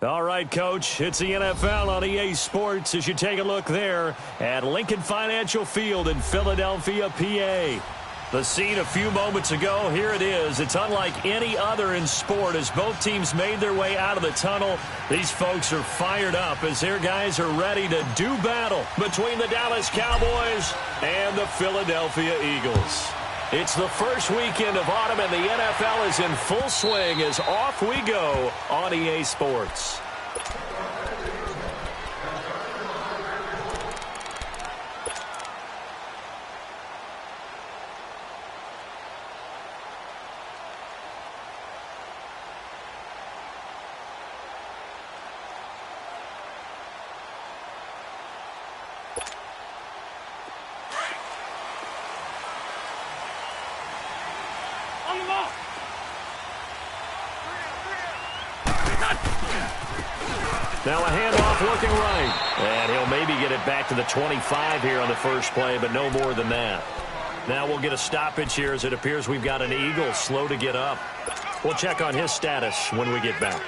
All right, Coach, it's the NFL on EA Sports as you take a look there at Lincoln Financial Field in Philadelphia, PA. The scene a few moments ago, here it is. It's unlike any other in sport as both teams made their way out of the tunnel. These folks are fired up as their guys are ready to do battle between the Dallas Cowboys and the Philadelphia Eagles. It's the first weekend of autumn, and the NFL is in full swing as off we go on EA Sports. Now a handoff looking right. And he'll maybe get it back to the 25 here on the first play, but no more than that. Now we'll get a stoppage here as it appears we've got an Eagle slow to get up. We'll check on his status when we get back.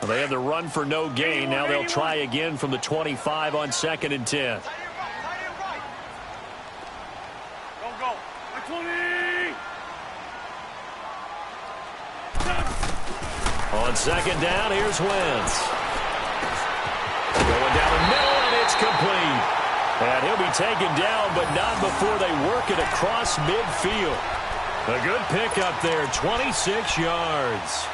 Well, they had the run for no gain. Now they'll try again from the 25 on 2nd and 10. On 2nd down, here's Wentz. Going down the middle, and it's complete. And he'll be taken down, but not before they work it across midfield. A good pickup there, 26 yards.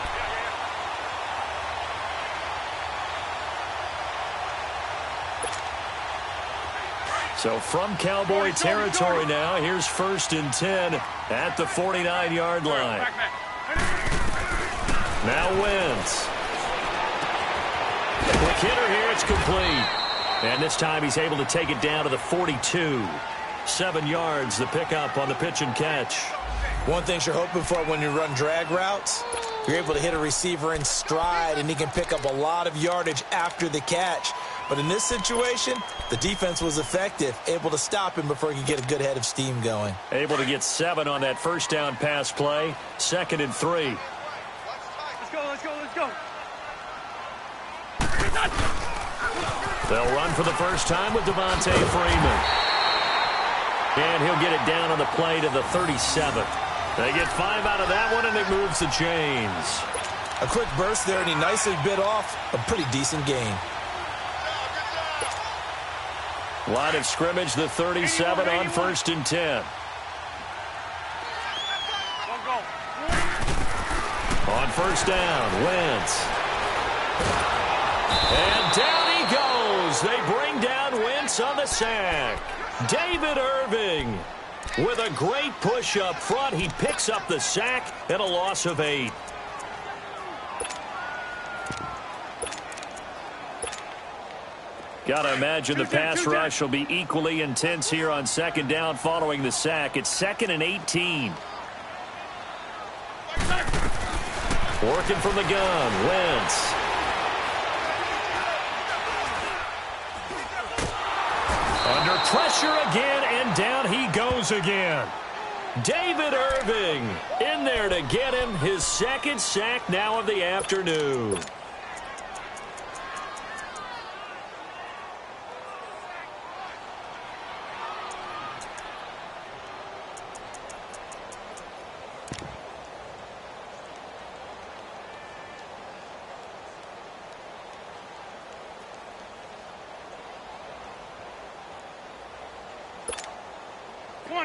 So from Cowboy territory now, here's 1st and 10 at the 49-yard line. Now Wentz. Quick hitter here, it's complete. And this time he's able to take it down to the 42. 7 yards, the pickup on the pitch and catch. One thing you're hoping for when you run drag routes, you're able to hit a receiver in stride, and he can pick up a lot of yardage after the catch. But in this situation, the defense was effective, able to stop him before he could get a good head of steam going. Able to get 7 on that first down pass play. 2nd and 3. Let's go. They'll run for the first time with Devontae Freeman. And he'll get it down on the play to the 37. They get 5 out of that one, and it moves the chains. A quick burst there, and he nicely bit off a pretty decent gain. Line of scrimmage, the 37 on 1st and 10. On 1st down, Wentz. And down he goes. They bring down Wentz on the sack. David Irving with a great push up front. He picks up the sack and a loss of 8. Got to imagine the pass rush will be equally intense here on 2nd down following the sack. It's 2nd and 18. Working from the gun, Wentz. Under pressure again, and down he goes again. David Irving in there to get him his 2nd sack now of the afternoon.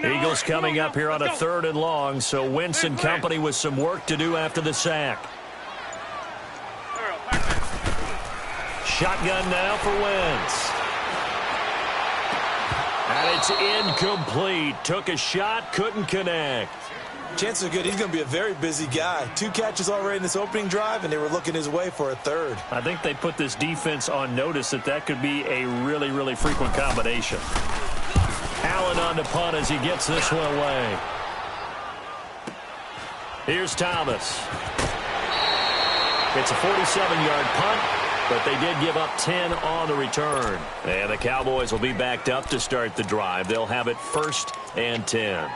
Eagles coming up here on a 3rd and long, so Wentz and company with some work to do after the sack. Shotgun now for Wentz. And it's incomplete. Took a shot, couldn't connect. Chances are good he's going to be a very busy guy. 2 catches already in this opening drive, and they were looking his way for a 3rd. I think they put this defense on notice that could be a really, really frequent combination. Allen on the punt as he gets this one away. Here's Thomas. It's a 47-yard punt, but they did give up 10 on the return. And the Cowboys will be backed up to start the drive. They'll have it 1st and 10.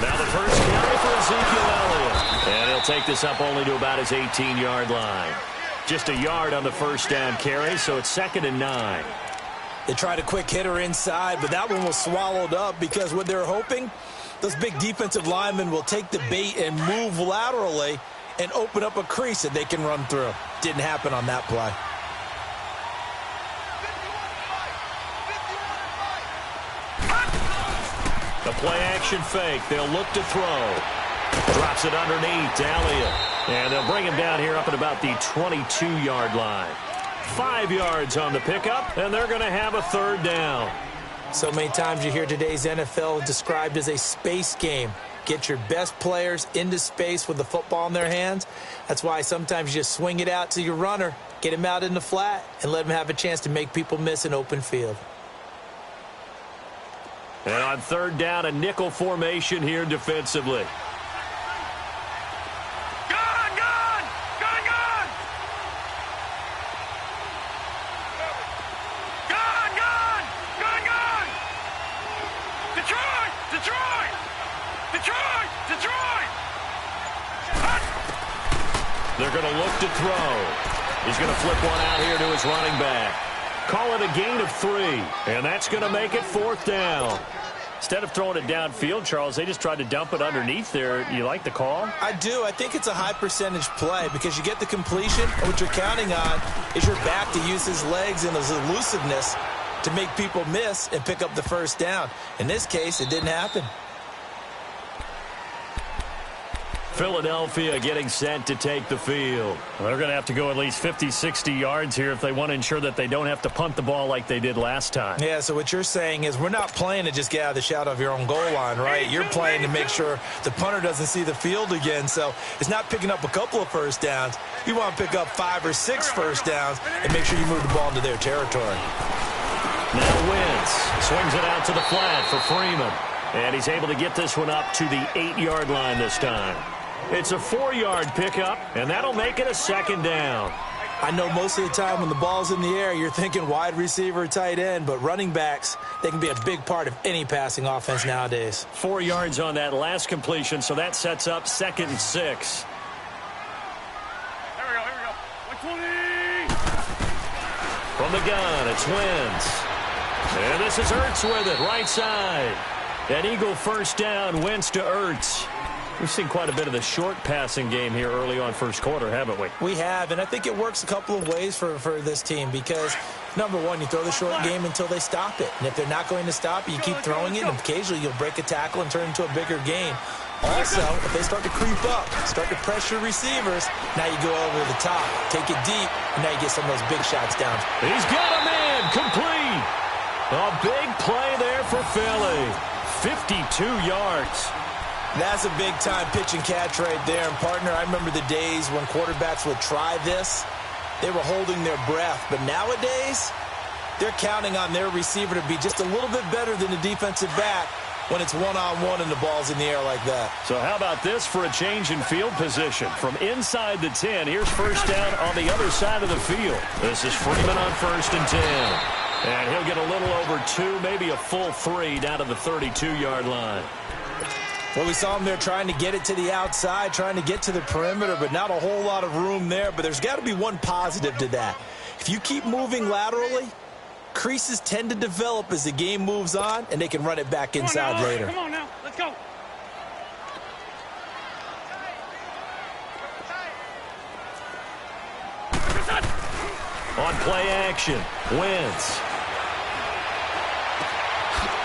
Now the first carry for Ezekiel Elliott. And he'll take this up only to about his 18-yard line. Just a yard on the first down carry, so it's 2nd and 9. They tried a quick hitter inside, but that one was swallowed up because what they're hoping, those big defensive linemen will take the bait and move laterally and open up a crease that they can run through. Didn't happen on that play. The play-action fake. They'll look to throw. Drops it underneath to Elliott. And they'll bring him down here up at about the 22-yard line. 5 yards on the pickup, and they're going to have a 3rd down. So many times you hear today's NFL described as a space game. Get your best players into space with the football in their hands. That's why sometimes you just swing it out to your runner, get him out in the flat, and let him have a chance to make people miss an open field. And on 3rd down, a nickel formation here defensively. They're going to look to throw. He's going to flip one out here to his running back. Call it a gain of 3, and that's going to make it 4th down. Instead of throwing it downfield, Charles, they just tried to dump it underneath there. You like the call? I do. I think it's a high-percentage play because you get the completion, and what you're counting on is your back to use his legs and his elusiveness to make people miss and pick up the 1st down. In this case, it didn't happen. Philadelphia getting set to take the field. Well, they're going to have to go at least 50, 60 yards here if they want to ensure that they don't have to punt the ball like they did last time. Yeah, so what you're saying is we're not playing to just get out of the shadow of your own goal line, right? You're playing to make sure the punter doesn't see the field again. So it's not picking up a couple of 1st downs. You want to pick up 5 or 6 1st downs and make sure you move the ball into their territory. Now Wentz swings it out to the flat for Freeman. And he's able to get this one up to the 8-yard line this time. It's a 4-yard pickup, and that'll make it a 2nd down. I know most of the time when the ball's in the air, you're thinking wide receiver, tight end, but running backs, they can be a big part of any passing offense nowadays. 4 yards on that last completion, so that sets up 2nd and 6. Here we go. 120! From the gun, it's Wentz. And this is Ertz with it, right side. An Eagle 1st down, Wentz to Ertz. We've seen quite a bit of the short passing game here early on 1st quarter, haven't we? We have, and I think it works a couple of ways for this team because, number one, you throw the short game until they stop it. And if they're not going to stop it, you keep throwing it, and occasionally you'll break a tackle and turn it into a bigger gain. Also, if they start to creep up, start to pressure receivers, now you go over the top, take it deep, and now you get some of those big shots down. He's got a man, complete. A big play there for Philly. 52 yards. That's a big-time pitch and catch right there. And, partner, I remember the days when quarterbacks would try this. They were holding their breath. But nowadays, they're counting on their receiver to be just a little bit better than the defensive back when it's one-on-one and the ball's in the air like that. So how about this for a change in field position? From inside the 10, here's 1st down on the other side of the field. This is Freeman on 1st and 10. And he'll get a little over 2, maybe a full 3 down to the 32-yard line. Well, we saw him there trying to get it to the outside, trying to get to the perimeter, but not a whole lot of room there. But there's got to be one positive to that. If you keep moving laterally, creases tend to develop as the game moves on, and they can run it back inside later. Come on now, let's go. On play action, Wentz.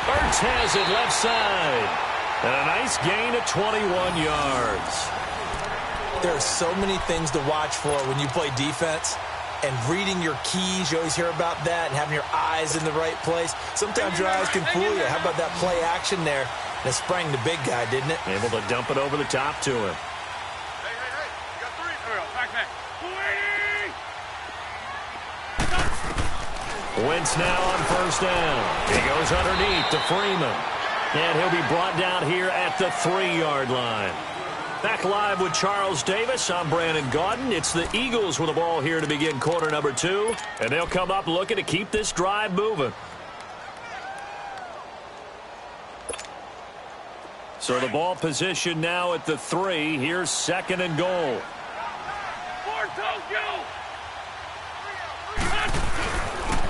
Ertz has it left side. And a nice gain of 21 yards. There are so many things to watch for when you play defense. And reading your keys, you always hear about that, and having your eyes in the right place. Sometimes your eyes can fool you. How about that play action there? And it sprang the big guy, didn't it? Able to dump it over the top to him. Hey. You got 3. Here we go. Back. Wentz now on first down. He goes underneath to Freeman. And he'll be brought down here at the 3-yard line. Back live with Charles Davis. I'm Brandon Gaudin. It's the Eagles with the ball here to begin quarter number 2. And they'll come up looking to keep this drive moving. So the ball position now at the 3. Here's 2nd and goal.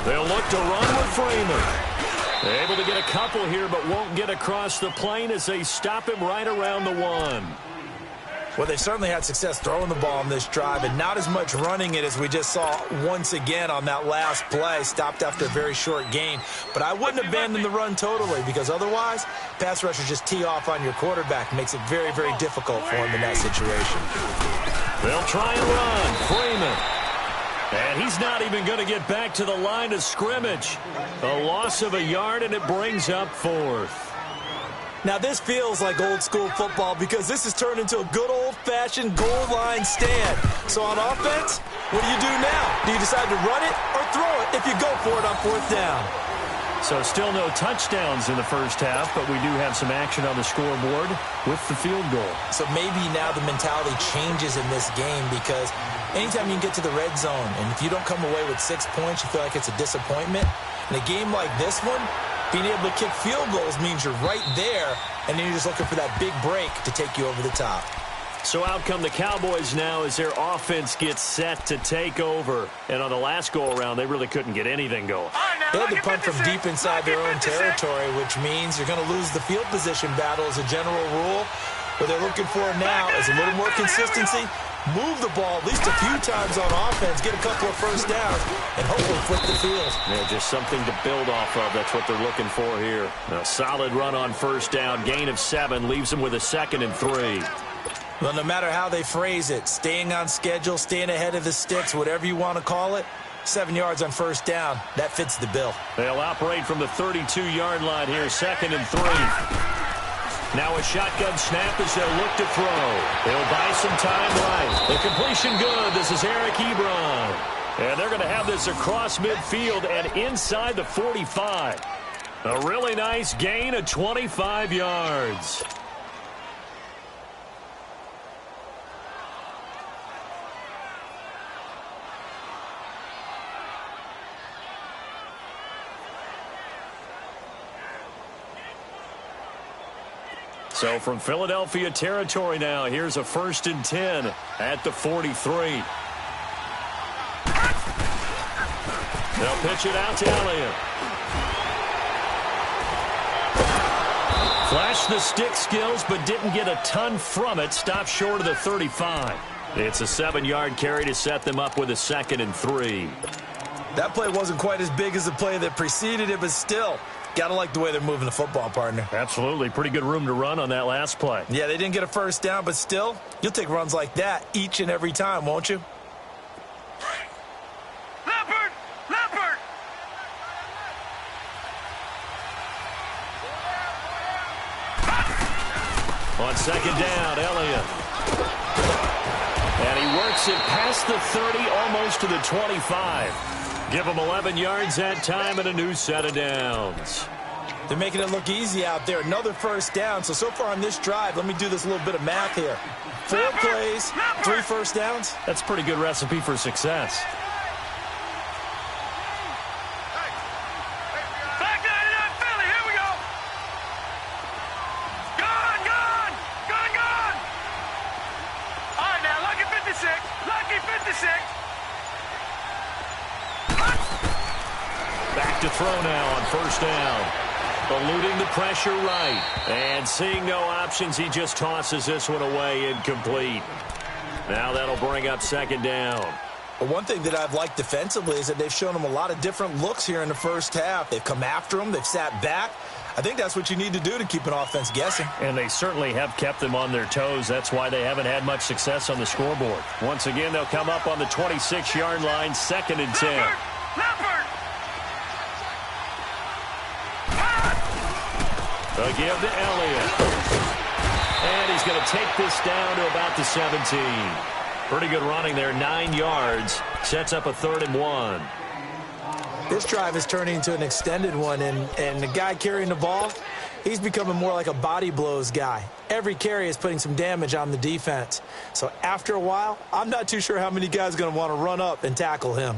They'll look to run with Freeman. They're able to get a couple here, but won't get across the plane as they stop him right around the 1. Well, they certainly had success throwing the ball on this drive, and not as much running it as we just saw once again on that last play. Stopped after a very short gain. But I wouldn't abandon the run totally, because otherwise, pass rushers just tee off on your quarterback. Makes it very, very difficult for him in that situation. They'll try and run. Freeman. And he's not even going to get back to the line of scrimmage. A loss of a yard, and it brings up 4th. Now, this feels like old-school football because this has turned into a good old-fashioned goal line stand. So on offense, what do you do now? Do you decide to run it or throw it if you go for it on 4th down? So still no touchdowns in the first half, but we do have some action on the scoreboard with the field goal. So maybe now the mentality changes in this game because anytime you can get to the red zone, and if you don't come away with 6 points, you feel like it's a disappointment. In a game like this one, being able to kick field goals means you're right there, and then you're just looking for that big break to take you over the top. So out come the Cowboys now as their offense gets set to take over. And on the last go-around, they really couldn't get anything going. They had to punt from deep inside their own territory, which means you're going to lose the field position battle as a general rule. What they're looking for now is a little more consistency, move the ball at least a few times on offense, get a couple of first downs, and hopefully flip the field. Yeah, just something to build off of. That's what they're looking for here. A solid run on first down, gain of 7, leaves them with a 2nd and 3. Well, no matter how they phrase it, staying on schedule, staying ahead of the sticks, whatever you want to call it, 7 yards on first down, that fits the bill. They'll operate from the 32-yard line here, 2nd and 3. Now a shotgun snap as they'll look to throw. They'll buy some time right. The completion good. This is Eric Ebron. And they're going to have this across midfield and inside the 45. A really nice gain of 25 yards. So from Philadelphia territory now, here's a 1st and 10 at the 43. They'll pitch it out to Elliott. Flashed the stick skills, but didn't get a ton from it. Stopped short of the 35. It's a 7-yard carry to set them up with a 2nd and 3. That play wasn't quite as big as the play that preceded it, but still, gotta like the way they're moving the football, partner. Absolutely. Pretty good room to run on that last play. Yeah, they didn't get a first down, but still, you'll take runs like that each and every time, won't you? Leopard! Leopard! On 2nd down, Elliott. And he works it past the 30, almost to the 25. Give him 11 yards that time and a new set of downs. They're making it look easy out there. Another first down. So far on this drive, let me do this little bit of math here. 4 plays, 3 first downs. That's a pretty good recipe for success. Back 99 Philly, here we go! Gone, gone! Gone, gone! All right, now, lucky 56. Lucky 56. Back to throw now on first down. Eluding the pressure right. And seeing no options, he just tosses this one away incomplete. Now that'll bring up 2nd down. Well, one thing that I've liked defensively is that they've shown them a lot of different looks here in the first half. They've come after them. They've sat back. I think that's what you need to do to keep an offense guessing. And they certainly have kept them on their toes. That's why they haven't had much success on the scoreboard. Once again, they'll come up on the 26-yard line, 2nd and 10. Leopard! A give to Elliott. And he's going to take this down to about the 17. Pretty good running there, 9 yards. Sets up a 3rd and 1. This drive is turning into an extended one, and the guy carrying the ball, he's becoming more like a body blows guy. Every carry is putting some damage on the defense. So after a while, I'm not too sure how many guys are going to want to run up and tackle him.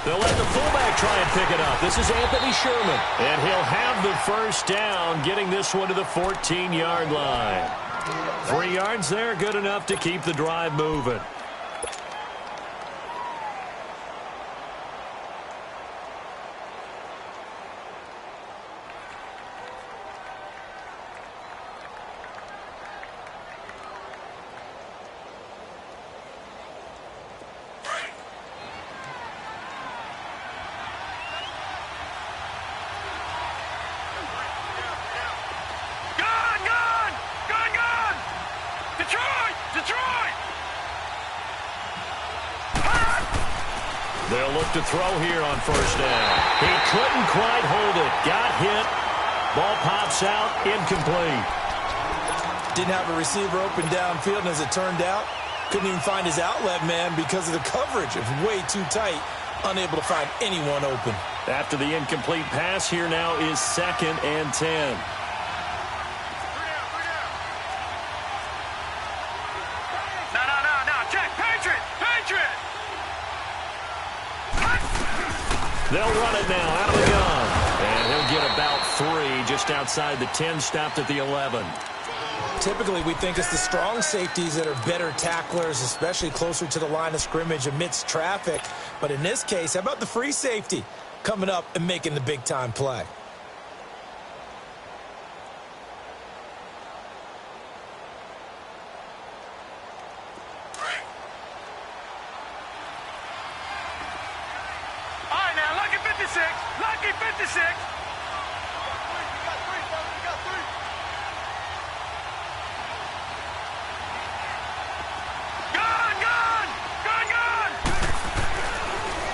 They'll let the fullback try and pick it up. This is Anthony Sherman. And he'll have the first down, getting this one to the 14-yard line. 3 yards there, good enough to keep the drive moving. They'll look to throw here on first down. He couldn't quite hold it. Got hit. Ball pops out. Incomplete. Didn't have a receiver open downfield, and as it turned out, couldn't even find his outlet man because of the coverage. It was way too tight. Unable to find anyone open. After the incomplete pass, here now is 2nd and 10. They'll run it now out of the gun. And he'll get about 3 just outside the 10, stopped at the 11. Typically, we think it's the strong safeties that are better tacklers, especially closer to the line of scrimmage amidst traffic. But in this case, how about the free safety coming up and making the big-time play? Lucky 56. Gone.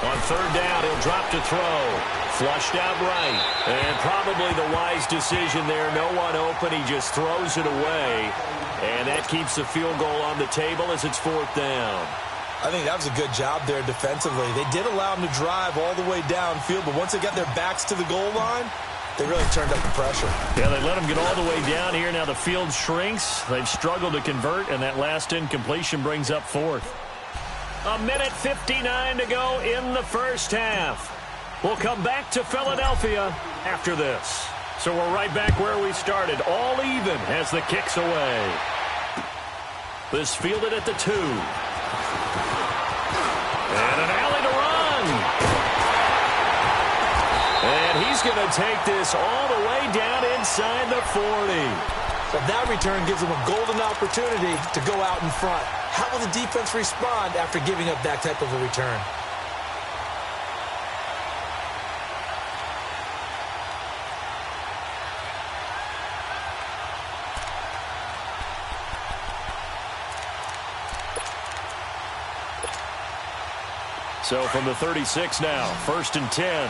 On 3rd down, he'll drop to throw. Flushed out right. And probably the wise decision there. No one open. He just throws it away. And that keeps the field goal on the table as it's 4th down. I think that was a good job there defensively. They did allow them to drive all the way downfield, but once they got their backs to the goal line, they really turned up the pressure. Yeah, they let them get all the way down here. Now the field shrinks. They've struggled to convert, and that last incompletion brings up 4th. 1:59 to go in the first half. We'll come back to Philadelphia after this. So we're right back where we started. All even as the kick's away. This fielded at the 2. And an alley to run. And he's going to take this all the way down inside the 40. But that return gives them a golden opportunity to go out in front. How will the defense respond after giving up that type of a return? So from the 36 now, 1st and 10.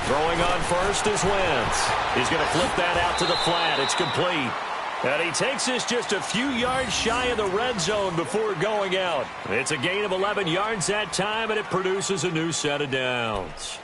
Throwing on first is Wentz. He's going to flip that out to the flat. It's complete. And he takes this just a few yards shy of the red zone before going out. It's a gain of 11 yards that time, and it produces a new set of downs.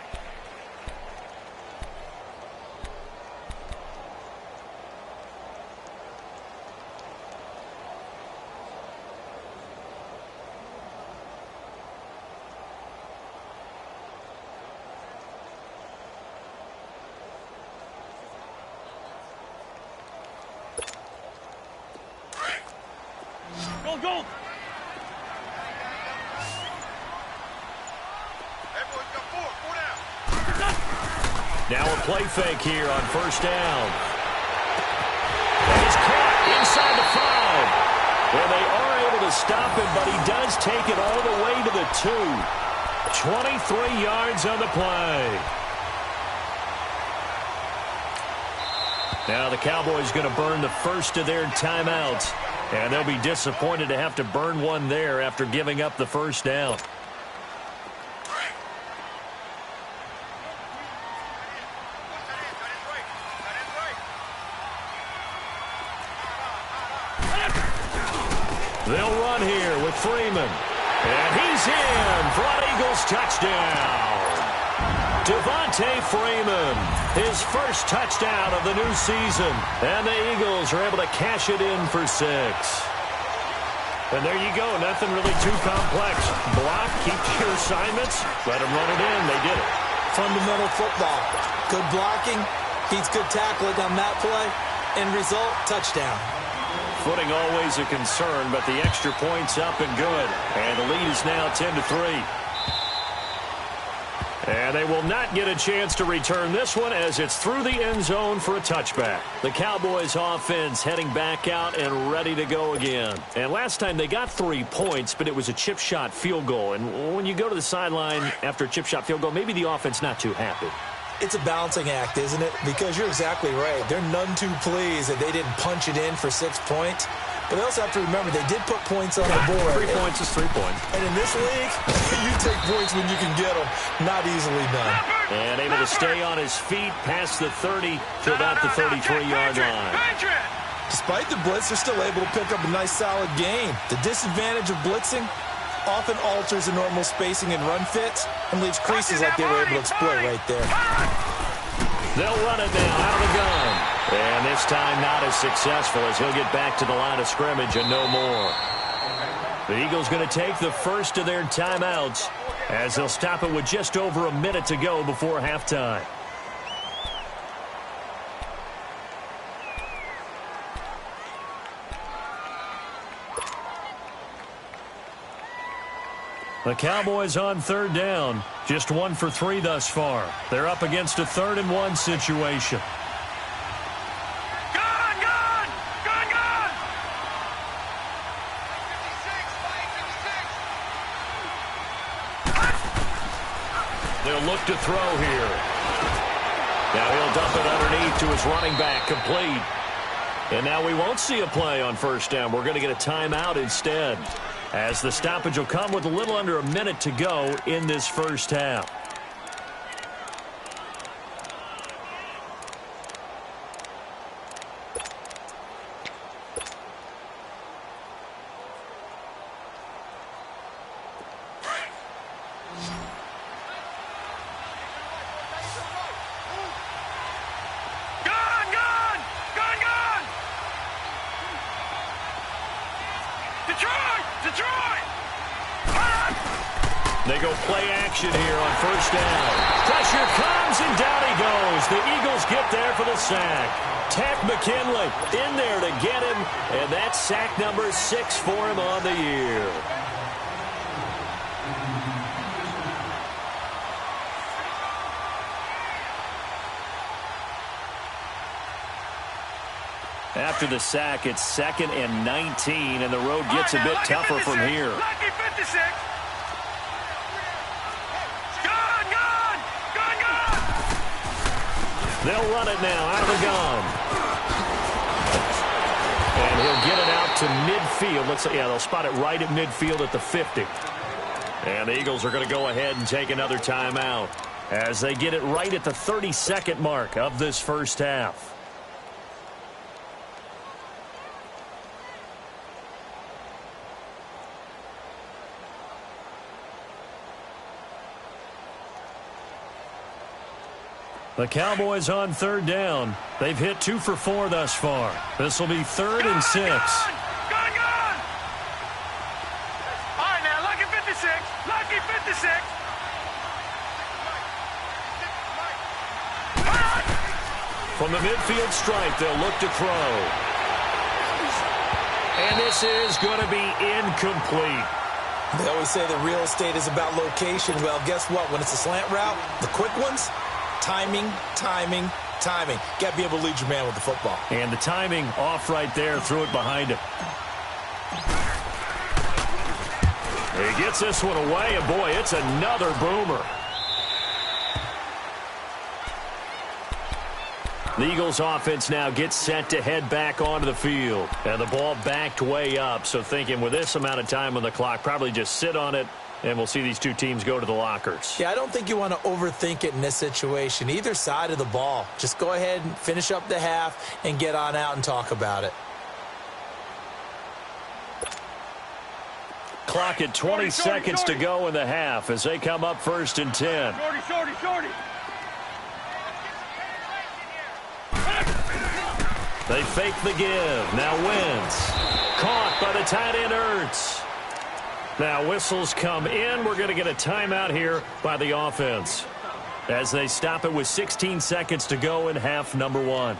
Go. Now a play fake here on 1st down. And he's caught inside the 5. Well, they are able to stop him, but he does take it all the way to the 2. 23 yards on the play. Now the Cowboys going to burn the first of their timeouts, and they'll be disappointed to have to burn one there after giving up the first down. They'll run here with Freeman. And he's in for an Eagles touchdown. Devontae Freeman, his first touchdown of the new season. And the Eagles are able to cash it in for 6. And there you go, nothing really too complex. Block, keep your assignments, let them run it in. They did it. Fundamental football. Good blocking, beats good tackling on that play. End result, touchdown. Footing always a concern, but the extra point's up and good. And the lead is now 10-3. And they will not get a chance to return this one as it's through the end zone for a touchback. The Cowboys offense heading back out and ready to go again. And last time they got 3 points, but it was a chip shot field goal. And when you go to the sideline after a chip shot field goal, maybe the offense not too happy. It's a balancing act, isn't it? Because you're exactly right. They're none too pleased that they didn't punch it in for 6 points. But they also have to remember they did put points on the board. 3 points is 3 points. And in this league, you take points when you can get them. Not easily done. And able to stay on his feet past the 30 to about the 33-yard line. Despite the blitz, they're still able to pick up a nice, solid gain. The disadvantage of blitzing often alters the normal spacing and run fits and leaves creases like they were able to exploit right there. They'll run it now out of the gun. And this time not as successful as he'll get back to the line of scrimmage and no more. The Eagles going to take the first of their timeouts as they'll stop it with just over a minute to go before halftime. The Cowboys on third down. Just 1 for 3 thus far. They're up against a 3rd and 1 situation. They'll look to throw here. Now he'll dump it underneath to his running back, complete. And now we won't see a play on first down. We're going to get a timeout instead, as the stoppage will come with a little under a minute to go in this first half. They go play action here on first down. Pressure comes, and down he goes. The Eagles get there for the sack. Ted McKinley in there to get him, and that's sack number 6 for him on the year. After the sack, it's 2nd and 19, and the road gets a bit tougher from here. Lucky 56. They'll run it now out of the gun. And he'll get it out to midfield. Let's say, yeah, they'll spot it right at midfield at the 50. And the Eagles are going to go ahead and take another timeout as they get it right at the 32nd mark of this first half. The Cowboys on third down. They've hit 2 for 4 thus far. This will be 3rd and 6. Gone! All right, now, lucky 56. Lucky 56. From the midfield stripe, they'll look to throw. And this is going to be incomplete. They always say the real estate is about location. Well, guess what? When it's a slant route, the quick ones, timing, timing, timing. Got to be able to lead your man with the football. And the timing off right there. Threw it behind him. He gets this one away, and boy, it's another boomer. The Eagles offense now gets set to head back onto the field. And the ball backed way up, so thinking with this amount of time on the clock, probably just sit on it, and we'll see these two teams go to the lockers. Yeah, I don't think you want to overthink it in this situation. Either side of the ball. Just go ahead and finish up the half and get on out and talk about it. Clock at 20 seconds to go in the half as they come up 1st and 10. Shorty. They fake the give. Now Wentz. Caught by the tight end Ertz. Now whistles come in. We're going to get a timeout here by the offense as they stop it with 16 seconds to go in half number 1.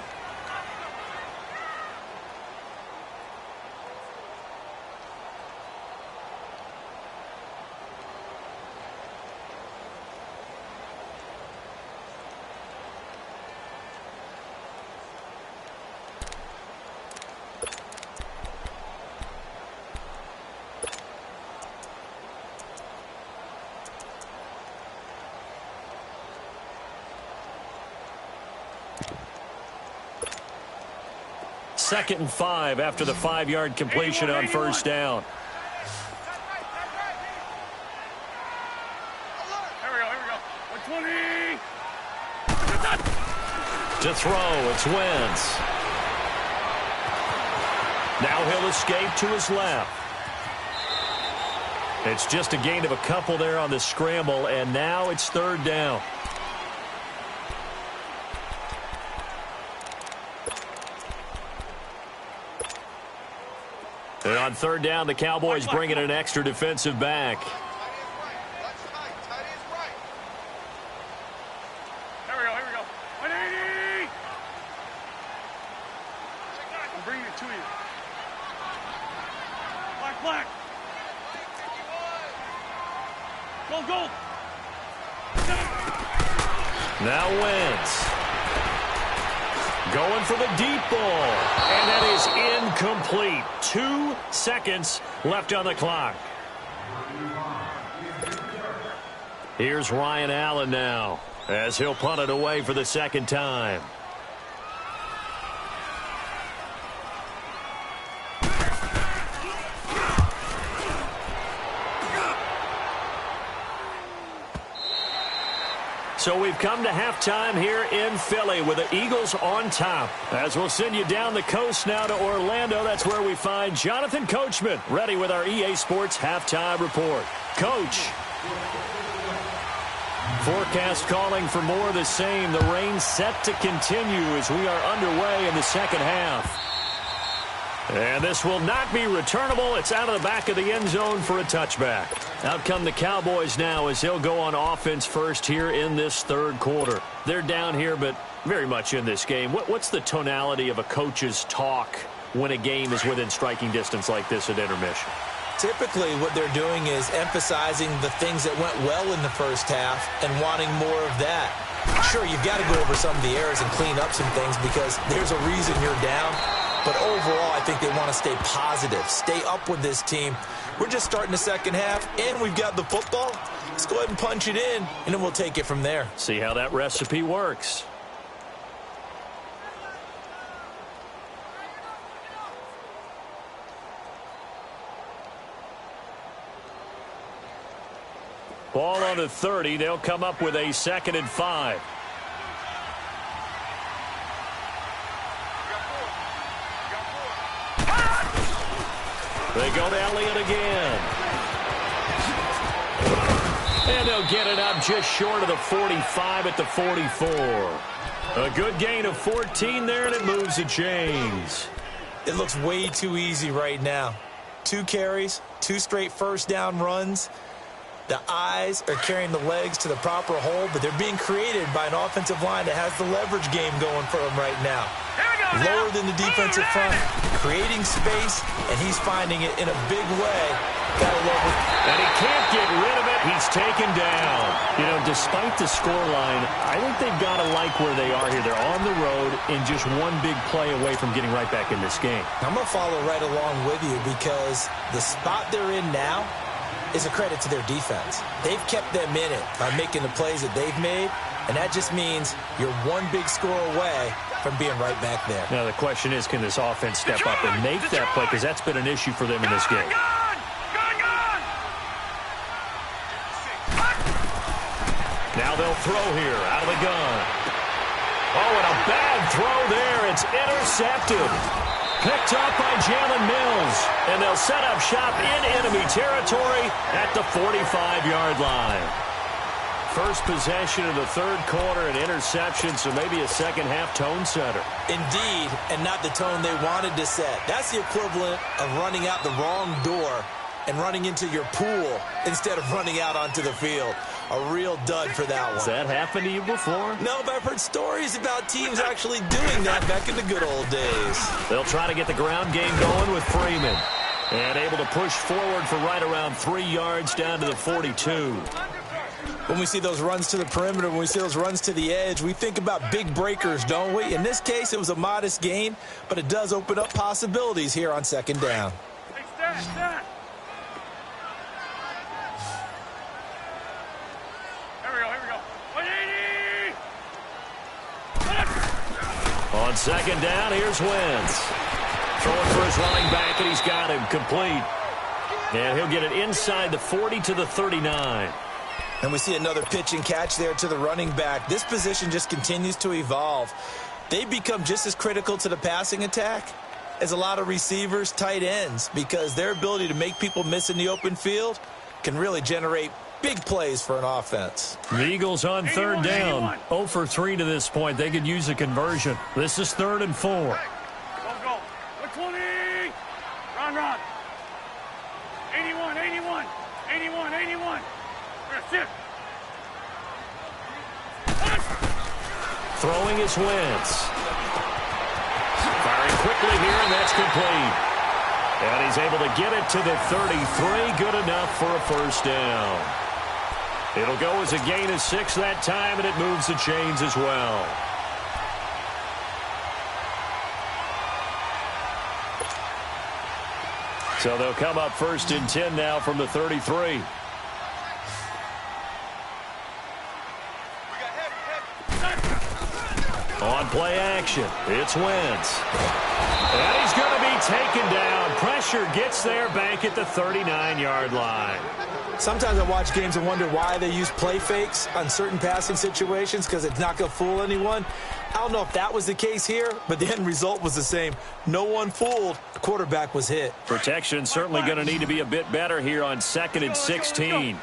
Second and 5 after the 5-yard completion on first down. Here we go. 120. To throw, it's Wentz. Now he'll escape to his left. It's just a gain of a couple there on the scramble, and now it's 3rd down. And on 3rd down, the Cowboys bring in an extra defensive back. Here we go. 180. I'm bringing it to you. Black. Go. Now Wentz. Going for the deep ball. And that is incomplete. 2 seconds left on the clock. Here's Ryan Allen now as he'll punt it away for the 2nd time. So we've come to halftime here in Philly with the Eagles on top. As we'll send you down the coast now to Orlando, that's where we find Jonathan Coachman ready with our EA Sports halftime report. Coach. Forecast calling for more of the same. The rain set to continue as we are underway in the 2nd half. And this will not be returnable. It's out of the back of the end zone for a touchback. Out come the Cowboys now as they'll go on offense first here in this 3rd quarter. They're down here, but very much in this game. What's the tonality of a coach's talk when a game is within striking distance like this at intermission? Typically, what they're doing is emphasizing the things that went well in the first half and wanting more of that. Sure, you've got to go over some of the errors and clean up some things because there's a reason you're down. But overall, I think they want to stay positive, stay up with this team. We're just starting the 2nd half, and we've got the football. Let's go ahead and punch it in, and then we'll take it from there. See how that recipe works. Ball on the 30. They'll come up with a 2nd and 5. They go to Elliott again. And they'll get it up just short of the 45 at the 44. A good gain of 14 there, and it moves the chains. It looks way too easy right now. 2 carries, 2 straight first down runs. The eyes are carrying the legs to the proper hole, but they're being created by an offensive line that has the leverage game going for them right now. Lower than the defensive front, creating space, and he's finding it in a big way. Gotta love it. And he can't get rid of it. He's taken down. You know, despite the scoreline, I think they've got to like where they are here. They're on the road and just one big play away from getting right back in this game. I'm going to follow right along with you because the spot they're in now is a credit to their defense. They've kept them in it by making the plays that they've made, And that just means you're one big score away from being right back there. Now, the question is, can this offense step up and make that play? Because that's been an issue for them in this game. Now they'll throw here out of the gun. Oh, and a bad throw there. It's intercepted. Picked up by Jalen Mills. And they'll set up shop in enemy territory at the 45-yard line. First possession of the third quarter, an interception, so maybe a second-half tone setter. Indeed, and not the tone they wanted to set. That's the equivalent of running out the wrong door and running into your pool instead of running out onto the field. A real dud for that one. Has that happened to you before? No, but I've heard stories about teams actually doing that back in the good old days. They'll try to get the ground game going with Freeman. And able to push forward for right around 3 yards down to the 42. When we see those runs to the perimeter, when we see those runs to the edge, we think about big breakers, don't we? In this case, it was a modest gain, but it does open up possibilities here on second down. Hey, stat. Here we go. 180! On second down, here's Wentz. Throwing for his running back, and he's got him complete. And he'll get it inside the 40 to the 39. And we see another pitch and catch there to the running back. This position just continues to evolve. They become just as critical to the passing attack as a lot of receivers, tight ends, because their ability to make people miss in the open field can really generate big plays for an offense. The Eagles on third down. 0 for 3 to this point. They could use a conversion. This is 3rd and 4. Go. 120! Run. 81. Throwing is Wentz. Firing quickly here, and that's complete. And he's able to get it to the 33. Good enough for a first down. It'll go as a gain of 6 that time, and it moves the chains as well. So they'll come up 1st and 10 now from the 33. On play action, it's Wentz. And he's going to be taken down. Pressure gets there back at the 39-yard line. Sometimes I watch games and wonder why they use play fakes on certain passing situations, because it's not going to fool anyone. I don't know if that was the case here, but the end result was the same. No one fooled. The quarterback was hit. Protection certainly going to need to be a bit better here on 2nd and 16.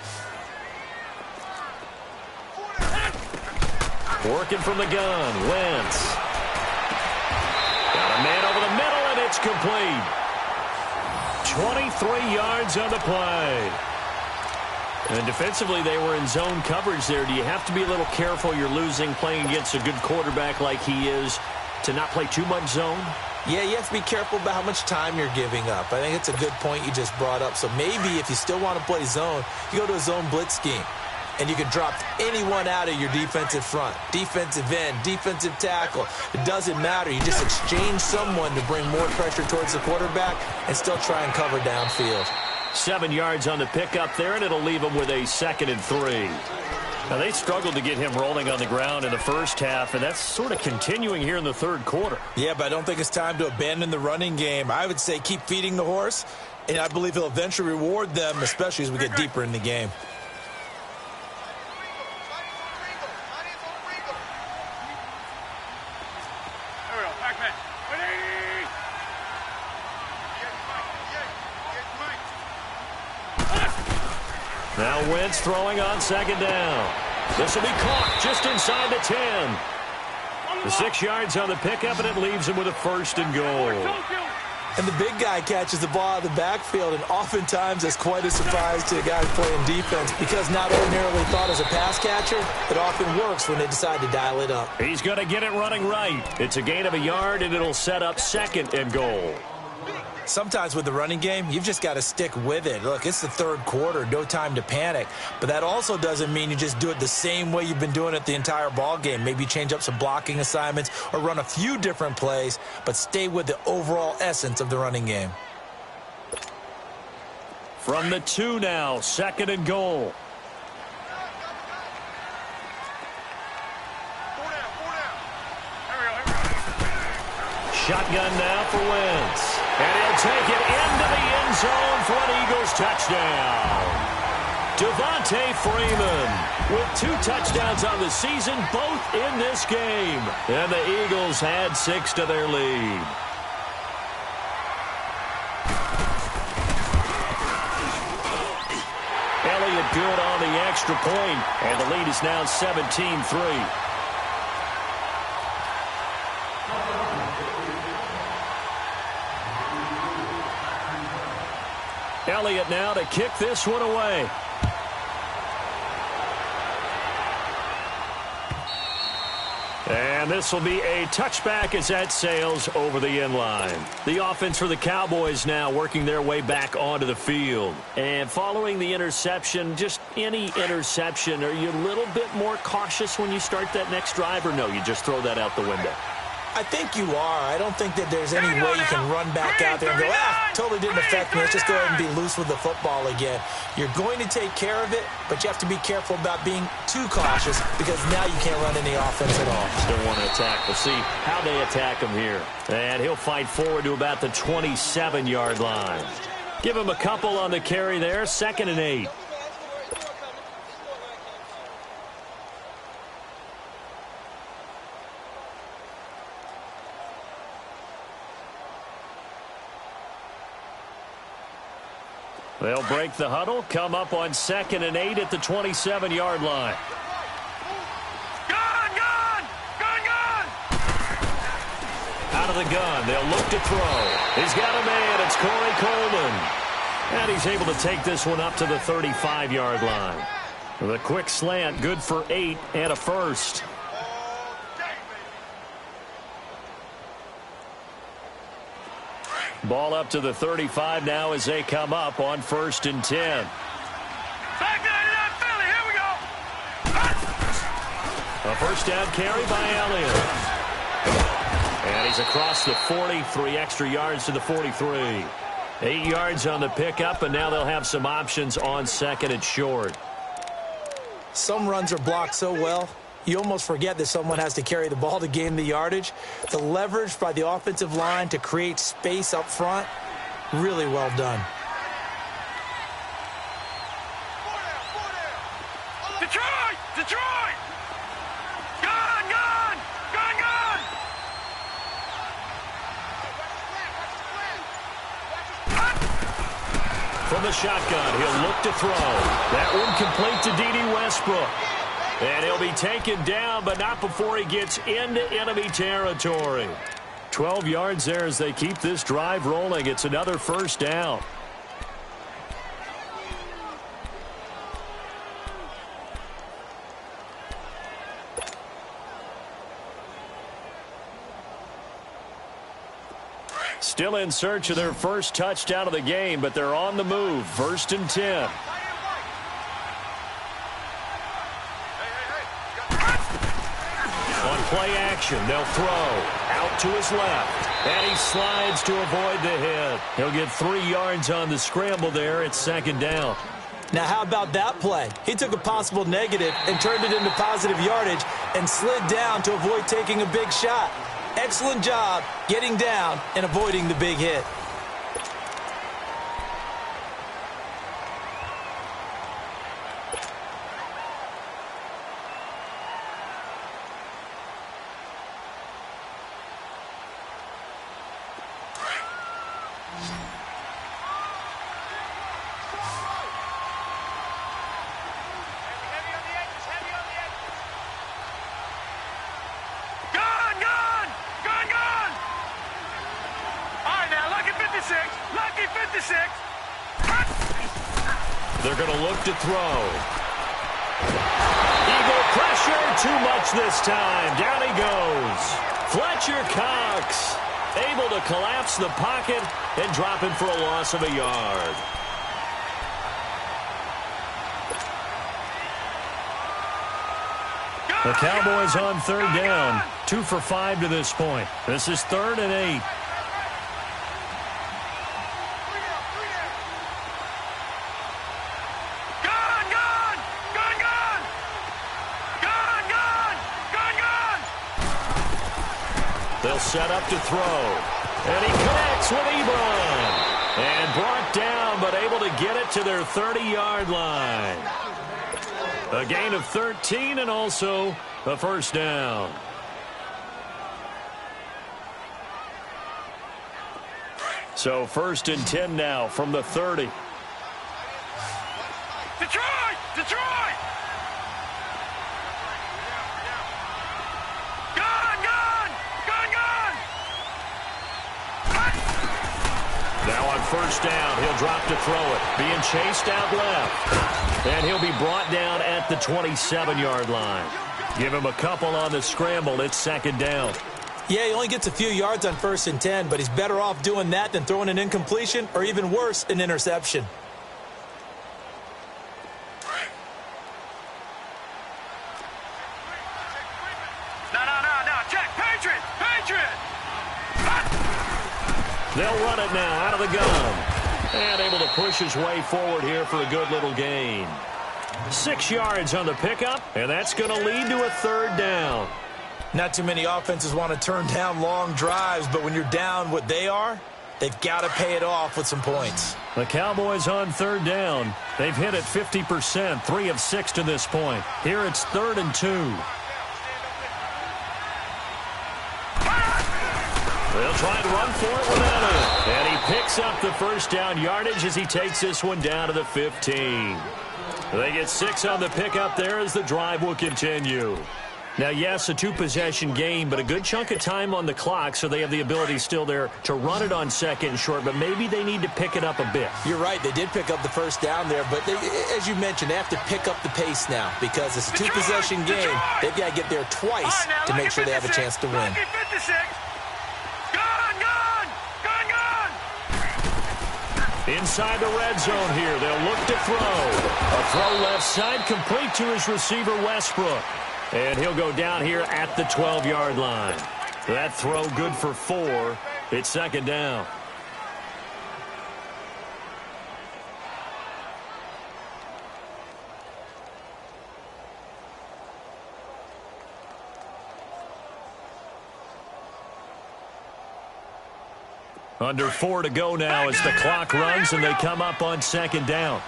Working from the gun, Wentz. Got a man over the middle, and it's complete. 23 yards on the play. And defensively, they were in zone coverage there. Do you have to be a little careful? You're losing playing against a good quarterback like he is to not play too much zone? Yeah, you have to be careful about how much time you're giving up. I think it's a good point you just brought up. So maybe if you still want to play zone, you go to a zone blitz scheme. And you can drop anyone out of your defensive front, defensive end, defensive tackle. It doesn't matter. You just exchange someone to bring more pressure towards the quarterback and still try and cover downfield. 7 yards on the pickup there, and it'll leave them with a 2nd and 3. Now, they struggled to get him rolling on the ground in the first half, and that's sort of continuing here in the third quarter. Yeah, but I don't think it's time to abandon the running game. I would say keep feeding the horse, and I believe he'll eventually reward them, especially as we get deeper in the game. Now Wentz throwing on 2nd down. This will be caught just inside the 10. The 6 yards on the pickup, and it leaves him with a 1st and goal. And the big guy catches the ball out of the backfield, and oftentimes that's quite a surprise to a guy playing defense, because not ordinarily thought as a pass catcher, it often works when they decide to dial it up. He's going to get it running right. It's a gain of a yard, and it'll set up 2nd and goal. Sometimes with the running game, you've just got to stick with it. Look, it's the third quarter, no time to panic. But that also doesn't mean you just do it the same way you've been doing it the entire ball game. Maybe change up some blocking assignments or run a few different plays, but stay with the overall essence of the running game. From the 2 now, 2nd and goal. shotgun now for Wentz. And he'll take it into the end zone for an Eagles touchdown. Devontae Freeman with 2 touchdowns on the season, both in this game. And the Eagles had 6 to their lead. Elliott good on the extra point, and the lead is now 17-3. Elliott now to kick this one away. And this will be a touchback as that sails over the end line. The offense for the Cowboys now working their way back onto the field. And following the interception, just any interception, are you a little bit more cautious when you start that next drive, or no, you just throw that out the window? I think you are. I don't think that there's any way you can run back out there and go, totally didn't affect me. Let's just go ahead and be loose with the football again. You're going to take care of it, but you have to be careful about being too cautious because now you can't run any offense at all. Still want to attack. We'll see how they attack him here. And he'll fight forward to about the 27-yard line. Give him a couple on the carry there. 2nd and 8. They'll break the huddle, come up on 2nd and 8 at the 27-yard line. Gun! Out of the gun, they'll look to throw. He's got a man, it's Corey Coleman. And he's able to take this one up to the 35-yard line. The quick slant, good for 8 and a first. Ball up to the 35 now as they come up on 1st and 10. Back down to that Philly. Here we go. A first down carry by Elliott. And he's across the 40, 3 extra yards to the 43. 8 yards on the pickup, and now they'll have some options on 2nd and short. Some runs are blocked so well, you almost forget that someone has to carry the ball to gain the yardage. The leverage by the offensive line to create space up front, really well done. Detroit! Detroit! Gun! From the shotgun, he'll look to throw. That one complete to D.D. Westbrook. And he'll be taken down, but not before he gets into enemy territory. 12 yards there as they keep this drive rolling. It's another first down. Still in search of their first touchdown of the game, but they're on the move. 1st and 10. Play action. They'll throw out to his left. And he slides to avoid the hit. He'll get 3 yards on the scramble there. It's 2nd down. Now, how about that play? He took a possible negative and turned it into positive yardage and slid down to avoid taking a big shot. Excellent job getting down and avoiding the big hit. They're going to look to throw. Eagle pressure, too much this time. Down he goes. Fletcher Cox able to collapse the pocket and drop him for a loss of a yard. The Cowboys on 3rd down. 2 for 5 to this point. This is 3rd and 8. They'll set up to throw. And he connects with Ebron. And brought down, but able to get it to their 30-yard line. A gain of 13 and also a first down. So 1st and 10 now from the 30. Detroit! Detroit! Gun! Gun! Gun! Gun! Now on 1st down, he'll drop to throw it. Being chased out left. And he'll be brought down at the 27-yard line. Give him a couple on the scramble. It's 2nd down. Yeah, he only gets a few yards on 1st and 10, but he's better off doing that than throwing an incompletion or even worse, an interception. No. Check. Patriot! Patriot! They'll run it now out of the gun. And able to push his way forward here for a good little gain. 6 yards on the pickup, and that's going to lead to a 3rd down. Not too many offenses want to turn down long drives, but when you're down what they are, they've got to pay it off with some points. The Cowboys on 3rd down. They've hit it 50%, 3 of 6 to this point. Here it's 3rd and 2. They'll try to run for it without it. And he picks up the first down yardage as he takes this one down to the 15. They get 6 on the pickup there as the drive will continue. Now, yes, a 2-possession game, but a good chunk of time on the clock, so they have the ability still there to run it on 2nd and short, but maybe they need to pick it up a bit. You're right. They did pick up the first down there, but as you mentioned, they have to pick up the pace now because it's a 2-possession game. They've got to get there twice to make sure they have a chance to win. Inside the red zone here, they'll look to throw. A throw left side, complete to his receiver, Westbrook. And he'll go down here at the 12-yard line. That throw good for 4. It's 2nd down. Under 4 to go now as the clock runs and they come up on 2nd down.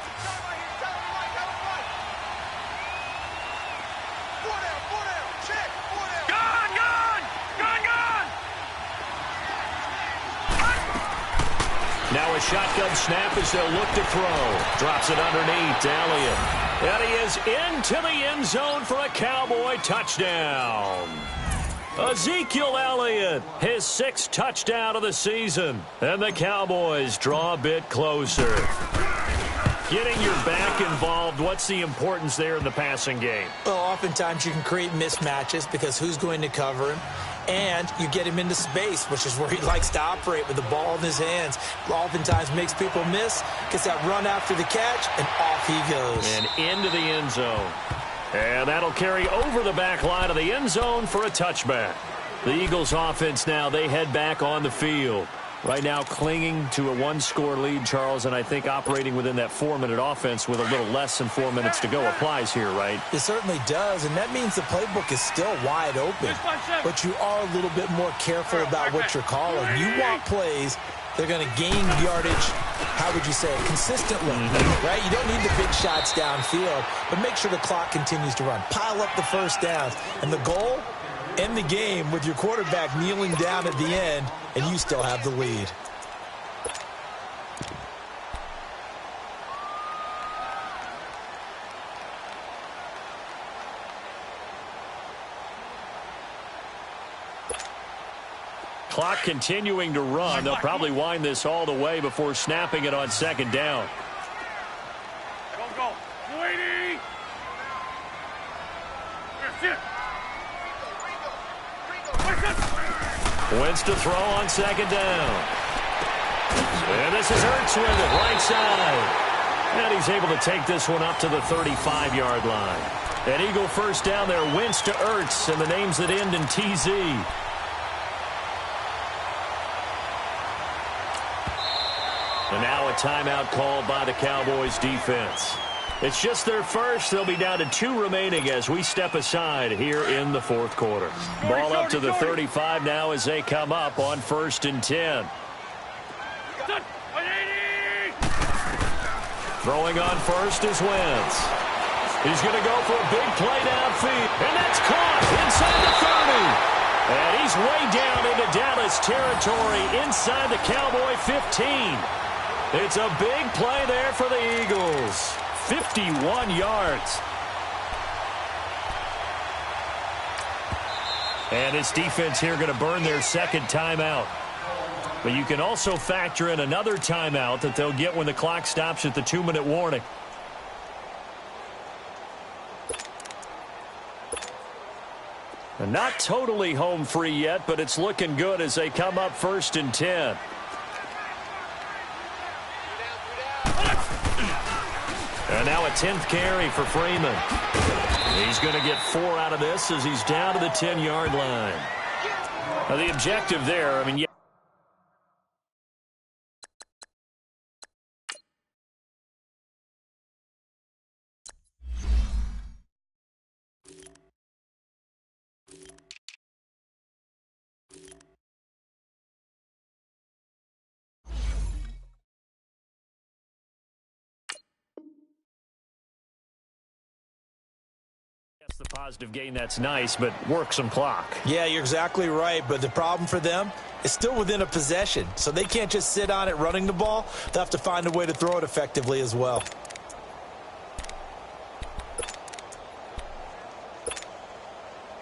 Now a shotgun snap as they'll look to throw. Drops it underneath to Elliott. And he is into the end zone for a Cowboy touchdown. Ezekiel Elliott, his 6th touchdown of the season. And the Cowboys draw a bit closer. Getting your back involved, what's the importance there in the passing game? Well, oftentimes you can create mismatches because who's going to cover him? And you get him into space, which is where he likes to operate with the ball in his hands. Oftentimes makes people miss, gets that run after the catch, and off he goes. And into the end zone. And that'll carry over the back line of the end zone for a touchback. The Eagles offense now, they head back on the field. Right now clinging to a 1-score lead, Charles, and I think operating within that 4-minute offense with a little less than 4 minutes to go applies here, right? It certainly does, and that means the playbook is still wide open. But you are a little bit more careful about what you're calling. You want plays they're going to gain yardage, how would you say it, consistently, right? You don't need the big shots downfield, but make sure the clock continues to run. Pile up the first downs. And the goal, end the game with your quarterback kneeling down at the end, and you still have the lead. Clock continuing to run. They'll probably wind this all the way before snapping it on 2nd down. Go. Lady! Wins to throw on 2nd down. And this is Ertz with it, right side. And he's able to take this one up to the 35-yard line. An Eagle first down there. Wins to Ertz, and the names that end in TZ. And now a timeout called by the Cowboys defense. It's just their first. They'll be down to 2 remaining as we step aside here in the fourth quarter. Ball up to the 35 now as they come up on 1st and 10. Throwing on first is Wentz. He's going to go for a big play downfield. And that's caught inside the 30. And he's way down into Dallas territory inside the Cowboy 15. It's a big play there for the Eagles. 51 yards. And his defense here going to burn their second timeout. But you can also factor in another timeout that they'll get when the clock stops at the 2-minute warning. And not totally home free yet, but it's looking good as they come up 1st and 10. And now a 10th carry for Freeman. He's going to get 4 out of this as he's down to the 10-yard line. Now the objective there, I mean, the positive gain, that's nice, but work some clock. Yeah, you're exactly right, but the problem for them is still within a possession, so they can't just sit on it running the ball. They'll have to find a way to throw it effectively as well.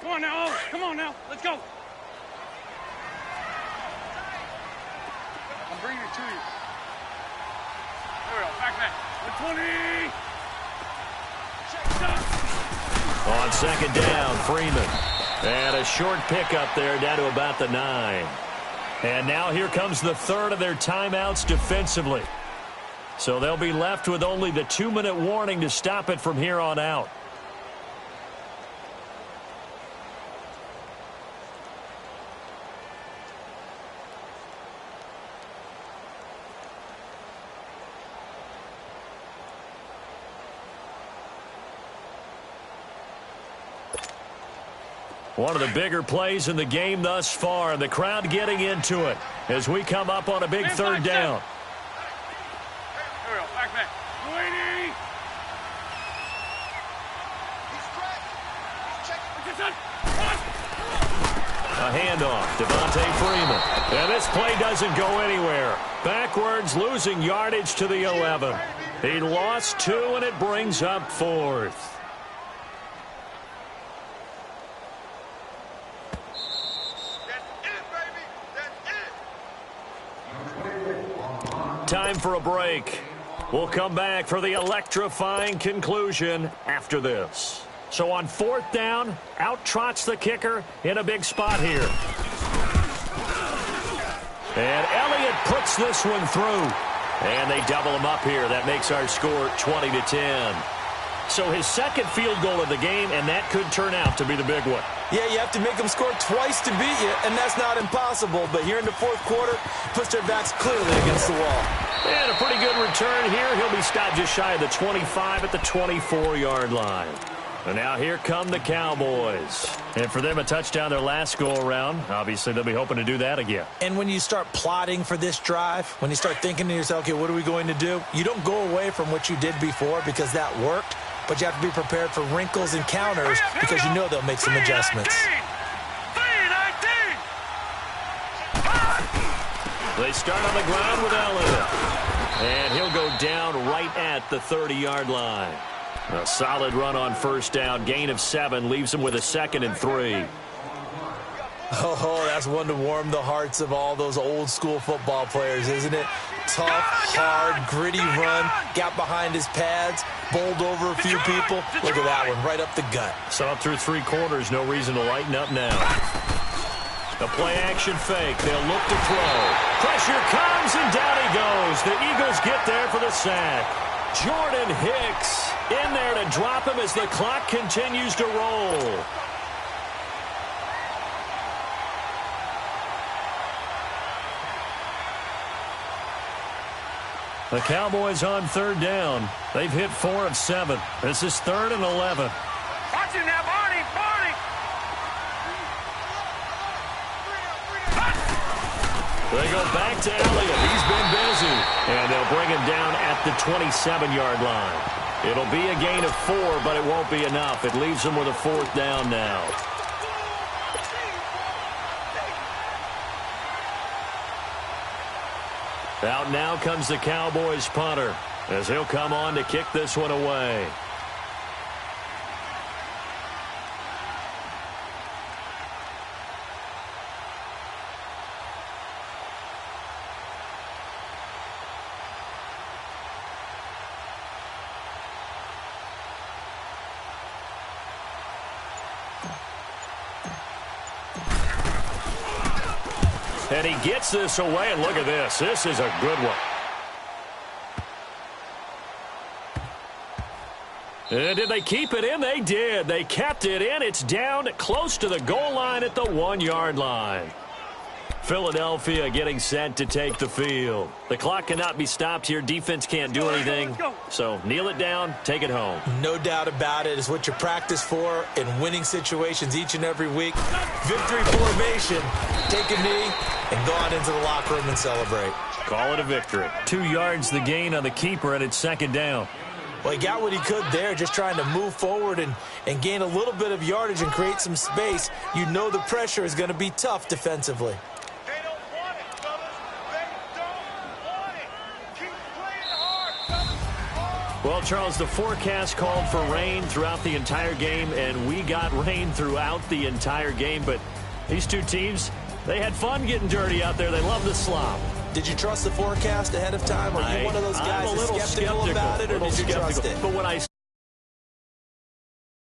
Come on now, Owen. Come on now. Let's go. I'm bringing it to you. There we go. Back. 120. On 2nd down, Freeman. And a short pickup there down to about the 9. And now here comes the 3rd of their timeouts defensively. So they'll be left with only the 2-minute warning to stop it from here on out. One of the bigger plays in the game thus far, and the crowd getting into it as we come up on a big 3rd down. There we go. Back. 280. A handoff, Devontae Freeman. And this play doesn't go anywhere. Backwards, losing yardage to the 11. He lost 2, and it brings up 4th. Time for a break. We'll come back for the electrifying conclusion after this. So on 4th down, out trots the kicker in a big spot here. And Elliott puts this one through. And they double him up here. That makes our score 20-10. So his 2nd field goal of the game, and that could turn out to be the big one. Yeah, you have to make them score twice to beat you, and that's not impossible. But here in the 4th quarter, puts their backs clearly against the wall. And a pretty good return here. He'll be stopped just shy of the 25 at the 24-yard line. And now here come the Cowboys. And for them, a touchdown their last go-around. Obviously, they'll be hoping to do that again. And when you start plotting for this drive, when you start thinking to yourself, okay, what are we going to do? You don't go away from what you did before because that worked. But you have to be prepared for wrinkles and counters because you know they'll make some adjustments. They start on the ground with Elliott. And he'll go down right at the 30-yard line. A solid run on 1st down. Gain of 7 leaves him with a 2nd and 3. Oh, that's one to warm the hearts of all those old-school football players, isn't it? Tough, hard, gritty run, got behind his pads, bowled over a few people. Look at that one, right up the gut. So up through 3 quarters, no reason to lighten up now. The play-action fake, they'll look to throw. Pressure comes, and down he goes. The Eagles get there for the sack. Jordan Hicks in there to drop him as the clock continues to roll. The Cowboys on 3rd down. They've hit 4 of 7. This is 3rd and 11. Watch him now, Barney! Barney! They go back to Elliott. He's been busy. And they'll bring him down at the 27-yard line. It'll be a gain of 4, but it won't be enough. It leaves them with a 4th down now. Out now comes the Cowboys punter as he'll come on to kick this one away. And he gets this away, and look at this. This is a good one. And did they keep it in? They did. They kept it in. It's down close to the goal line at the 1-yard line. Philadelphia getting set to take the field. The clock cannot be stopped here. Defense can't do anything. So kneel it down, take it home. No doubt about it. It's what you practice for in winning situations each and every week. Victory formation. Take a knee and go on into the locker room and celebrate. Call it a victory. 2 yards the gain on the keeper, and it's 2nd down. Well, he got what he could there, just trying to move forward and gain a little bit of yardage and create some space. You know the pressure is going to be tough defensively. Well, Charles, the forecast called for rain throughout the entire game, and we got rain throughout the entire game. But these two teams, they had fun getting dirty out there. They love the slop. Did you trust the forecast ahead of time? Are you one of those guys that's skeptical about it, or did you trust it? But when I